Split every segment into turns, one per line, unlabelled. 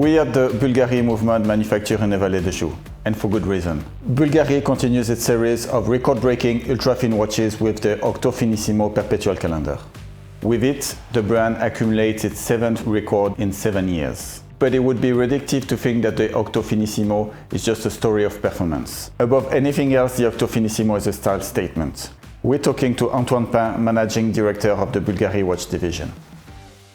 We at the Bvlgari movement manufacture and evaluate the shoe, and for good reason. Bvlgari continues its series of record-breaking ultra-thin watches with the Octo Finissimo Perpetual Calendar. With it, the brand accumulates its 7th record in 7 years. But it would be ridiculous to think that the Octo Finissimo is just a story of performance. Above anything else, the Octo Finissimo is a style statement. We're talking to Antoine Pin, Managing Director of the Bvlgari Watch Division.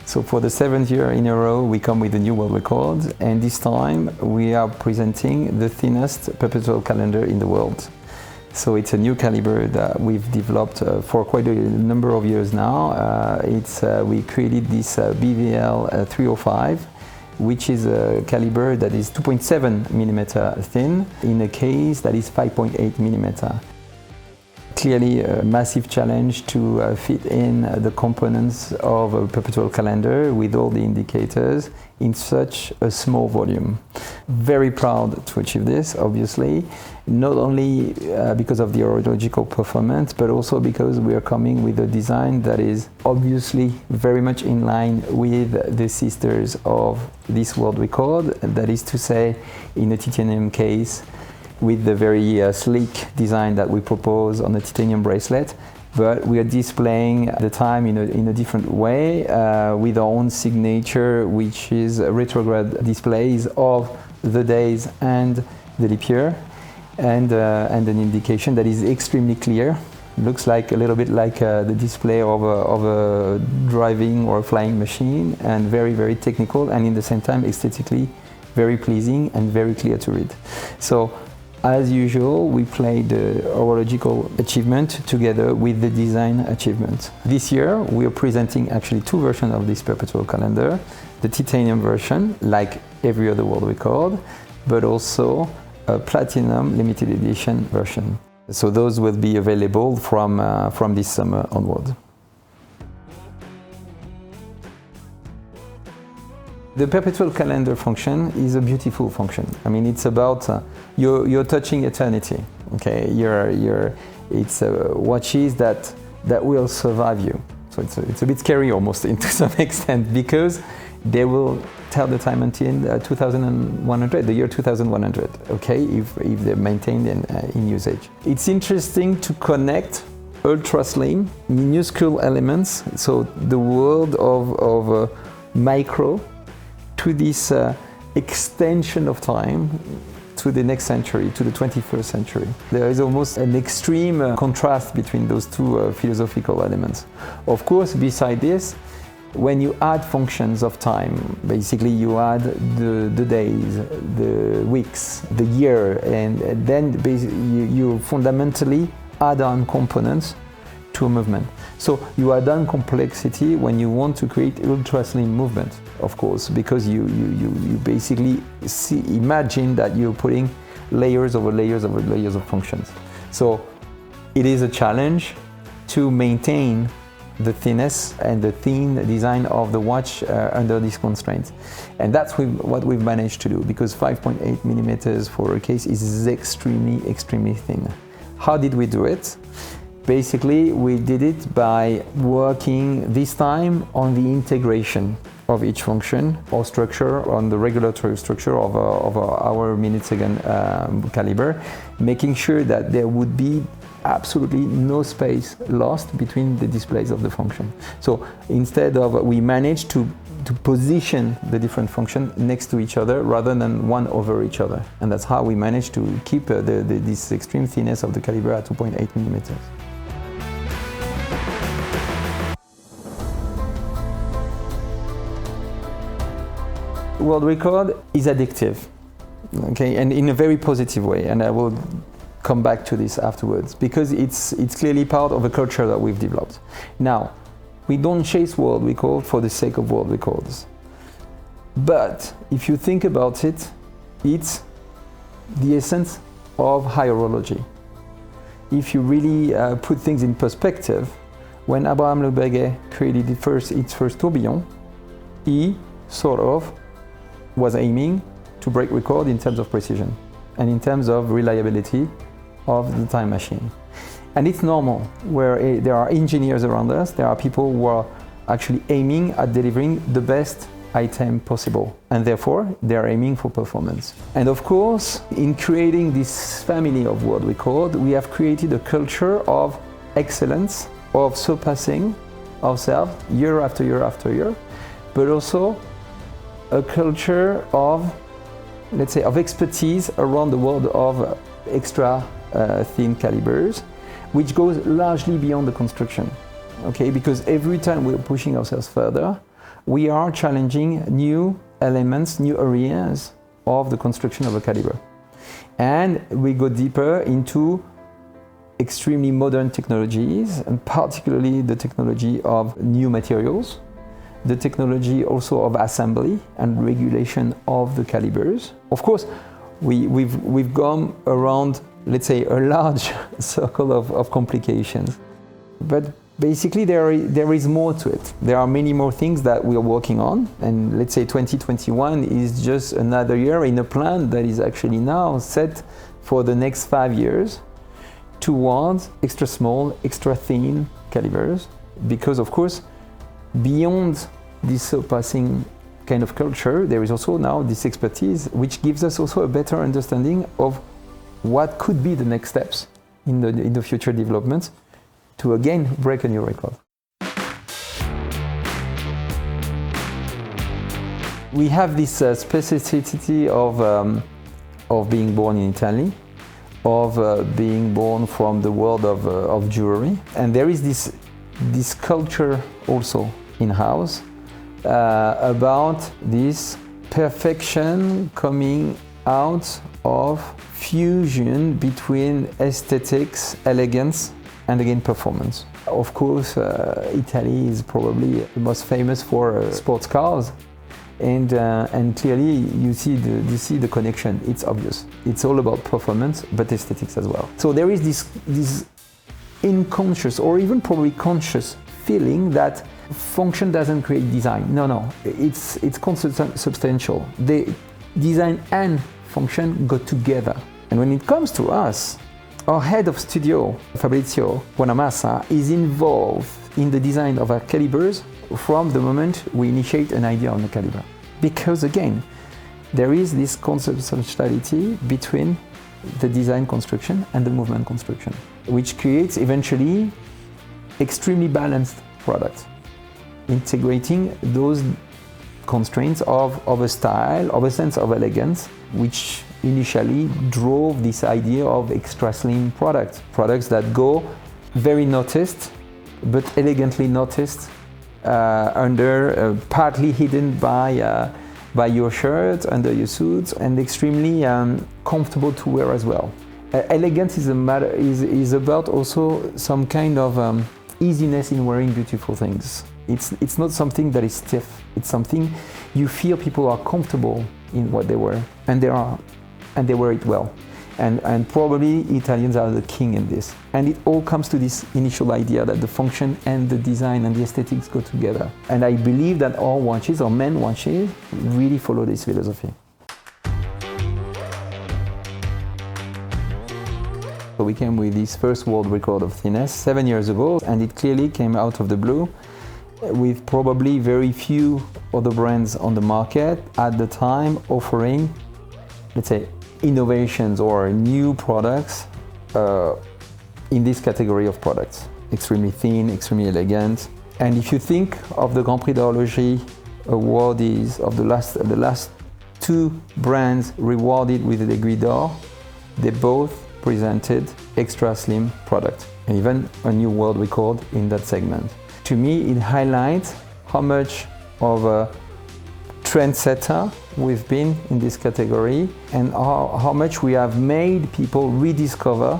So for the 7th year in a row, we come with a new world record, and this time we are presenting the thinnest perpetual calendar in the world. So it's a new caliber that we've developed for quite a number of years now. We created this BVL 305, which is a caliber that is 2.7 millimeter thin in a case that is 5.8 millimeter. Clearly a massive challenge to fit in the components of a perpetual calendar with all the indicators in such a small volume. Very proud to achieve this, obviously, not only because of the horological performance, but also because we are coming with a design that is obviously very much in line with the sisters of this world record, that is to say, in a titanium case, with the very sleek design that we propose on the titanium bracelet, but we are displaying the time in a different way with our own signature, which is retrograde displays of the days and the leap year, and an indication that is extremely clear. Looks like a little bit like the display of a driving or a flying machine, and very, very technical, and in the same time aesthetically very pleasing and very clear to read. So, as usual, we play the horological achievement together with the design achievement. This year, we are presenting actually 2 versions of this perpetual calendar. The titanium version, like every other world record, but also a platinum limited edition version. So those will be available from this summer onward. The perpetual calendar function is a beautiful function. I mean, it's about you're touching eternity. Okay, it's watches that will survive you. So it's a bit scary almost to some extent, because they will tell the time until 2100, the year 2100. Okay, if they're maintained in usage. It's interesting to connect ultra slim, minuscule elements. So the world of micro to this extension of time to the next century, to the 21st century. There is almost an extreme contrast between those two philosophical elements. Of course, beside this, when you add functions of time, basically you add the days, the weeks, the year, and then you fundamentally add on components to a movement. So you add on complexity when you want to create ultra slim movement, of course, because you basically imagine that you're putting layers over layers over layers of functions. So it is a challenge to maintain the thinness and the thin design of the watch under these constraints. And that's what we've managed to do, because 5.8 millimeters for a case is extremely, extremely thin. How did we do it? Basically, we did it by working this time on the integration of each function or structure, on the regulatory structure of our minute-second caliber, making sure that there would be absolutely no space lost between the displays of the function. So instead of, we managed to position the different functions next to each other rather than one over each other. And that's how we managed to keep this extreme thinness of the caliber at 2.8 millimeters. World record is addictive, okay, and in a very positive way, and I will come back to this afterwards, because it's clearly part of a culture that we've developed. Now, we don't chase world record for the sake of world records, but if you think about it, it's the essence of high horology. If you really put things in perspective, when Abraham Le Breguet created its first tourbillon, he sort of was aiming to break record in terms of precision and in terms of reliability of the time machine. And it's normal, where there are engineers around us, there are people who are actually aiming at delivering the best item possible, and therefore they are aiming for performance. And of course, in creating this family of world record, we have created a culture of excellence, of surpassing ourselves year after year after year, but also a culture of, let's say, of expertise around the world of extra thin calibers, which goes largely beyond the construction. Okay, because every time we're pushing ourselves further, we are challenging new elements, new areas of the construction of a caliber. And we go deeper into extremely modern technologies, and particularly the technology of new materials, the technology also of assembly and regulation of the calibers. Of course, we've gone around, let's say, a large circle of complications. But basically, there is more to it. There are many more things that we are working on, and let's say 2021 is just another year in a plan that is actually now set for the next 5 years towards extra small, extra thin calibers, because of course, beyond this surpassing kind of culture, there is also now this expertise, which gives us also a better understanding of what could be the next steps in the future developments to again break a new record. We have this specificity of being born in Italy, of being born from the world of jewelry, and there is this culture also in-house about this perfection coming out of fusion between aesthetics, elegance, and again performance. Of course, Italy is probably the most famous for sports cars, and clearly you see the connection. It's obvious. It's all about performance, but aesthetics as well. So there is this unconscious or even probably conscious feeling that function doesn't create design. No, it's consubstantial. The design and function go together. And when it comes to us, our head of studio, Fabrizio Buonamassa, is involved in the design of our calibers from the moment we initiate an idea on the caliber. Because again, there is this consubstantiality between the design construction and the movement construction, which creates eventually extremely balanced products, integrating those constraints of a style, of a sense of elegance, which initially drove this idea of extra slim products that go very noticed, but elegantly noticed, partly hidden by your shirt, under your suits, and extremely comfortable to wear as well. Elegance is about also some kind of easiness in wearing beautiful things. It's not something that is stiff. It's something you feel people are comfortable in what they wear, and they wear it well. And probably Italians are the king in this. And it all comes to this initial idea that the function and the design and the aesthetics go together. And I believe that all watches, or men watches, really follow this philosophy. So we came with this first world record of thinness 7 years ago, and it clearly came out of the blue, with probably very few other brands on the market at the time offering, let's say, innovations or new products in this category of products. Extremely thin, extremely elegant. And if you think of the Grand Prix d'Horlogerie awardees of the last two brands rewarded with the Aiguille d'Or, they both presented extra slim product, and even a new world record in that segment. To me, it highlights how much of a trendsetter we've been in this category, and how much we have made people rediscover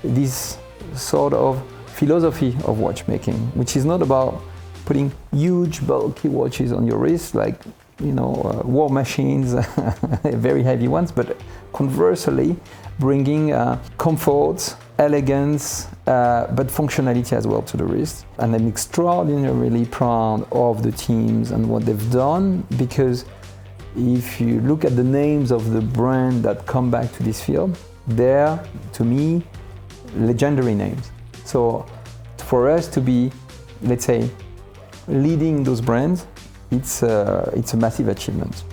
this sort of philosophy of watchmaking, which is not about putting huge bulky watches on your wrist like, war machines, very heavy ones, but conversely bringing comfort, elegance, but functionality as well to the wrist. And I'm extraordinarily proud of the teams and what they've done, because if you look at the names of the brand that come back to this field, they're, to me, legendary names. So for us to be, let's say, leading those brands it's a massive achievement.